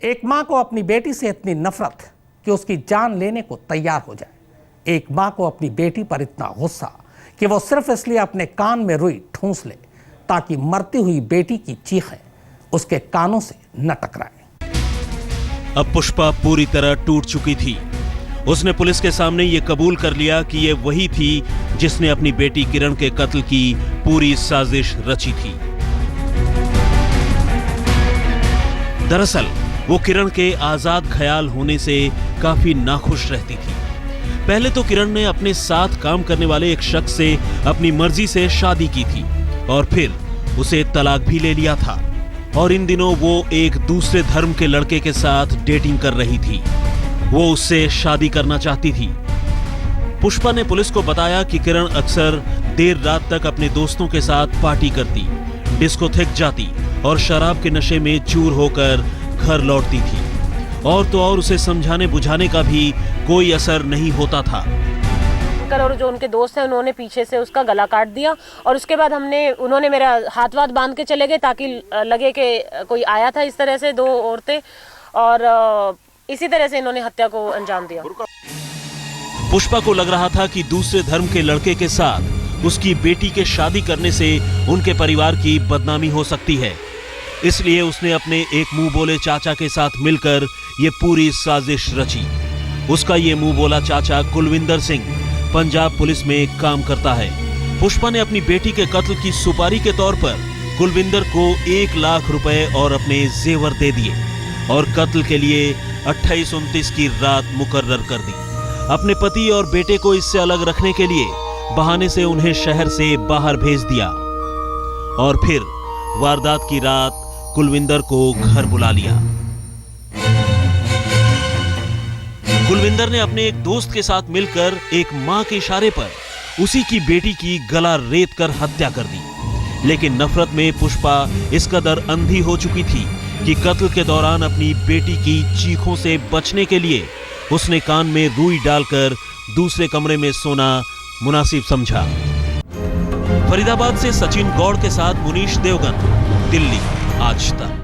एक मां को अपनी बेटी से इतनी नफरत कि उसकी जान लेने को तैयार हो जाए। एक मां को अपनी बेटी पर इतना गुस्सा कि वो सिर्फ इसलिए अपने कान में रुई ठूंस ले ताकि मरती हुई बेटी की चीखें उसके कानों से न टकराएं। अब पुष्पा पूरी तरह टूट चुकी थी। उसने पुलिस के सामने ये कबूल कर लिया कि ये वही थी जिसने अपनी बेटी किरण के कत्ल की पूरी साजिश रची थी। दरअसल वो किरण के आजाद ख्याल होने से काफी नाखुश रहती थी। पहले तो किरण ने अपने साथ काम करने वाले एक शख्स से अपनी मर्जी से शादी की थी और फिर उसे तलाक भी ले लिया था और इन दिनों वो एक दूसरे धर्म के लड़के के साथ डेटिंग कर रही थी। वो उससे शादी करना चाहती थी। पुष्पा ने पुलिस को बताया कि किरण अक्सर देर रात तक अपने दोस्तों के साथ पार्टी करती, डिस्कोथेक जाती और शराब के नशे में चूर होकर घर लौटती थी। और तो और उसे समझाने बुझाने का भी कोई असर नहीं होता था। और जो उनके दोस्त हैं उन्होंने पीछे से उसका गला काट दिया और उसके बाद उन्होंने मेरा हाथ वाथ बांध के चले गए ताकि लगे कि कोई आया था। इस तरह से दो औरतें और इसी तरह से इन्होंने हत्या को अंजाम दिया। पुष्पा को लग रहा था कि दूसरे धर्म के लड़के के साथ उसकी बेटी के शादी करने से उनके परिवार की बदनामी हो सकती है, इसलिए उसने अपने एक मुंह बोले चाचा के साथ मिलकर ये पूरी साजिश रची। उसका ये मुंह बोला चाचा कुलविंदर सिंह पंजाब पुलिस में काम करता है। पुष्पा ने अपनी बेटी के कत्ल की सुपारी के तौर पर कुलविंदर को 1 लाख रुपए और अपने जेवर दे दिए और कत्ल के लिए 28-29 की रात मुकर्रर कर दी। अपने पति और बेटे को इससे अलग रखने के लिए बहाने से उन्हें शहर से बाहर भेज दिया और फिर वारदात की रात कुलविंदर को घर बुला लिया। कुलविंदर ने अपने एक दोस्त के साथ मिलकर एक मां के इशारे पर उसी की बेटी की गला रेत कर हत्या कर दी। लेकिन नफरत में पुष्पा इस कदर अंधी हो चुकी थी कि कत्ल के दौरान अपनी बेटी की चीखों से बचने के लिए उसने कान में रुई डालकर दूसरे कमरे में सोना मुनासिब समझा। फरीदाबाद से सचिन गौड़ के साथ मुनीश देवगन, दिल्ली आज तक।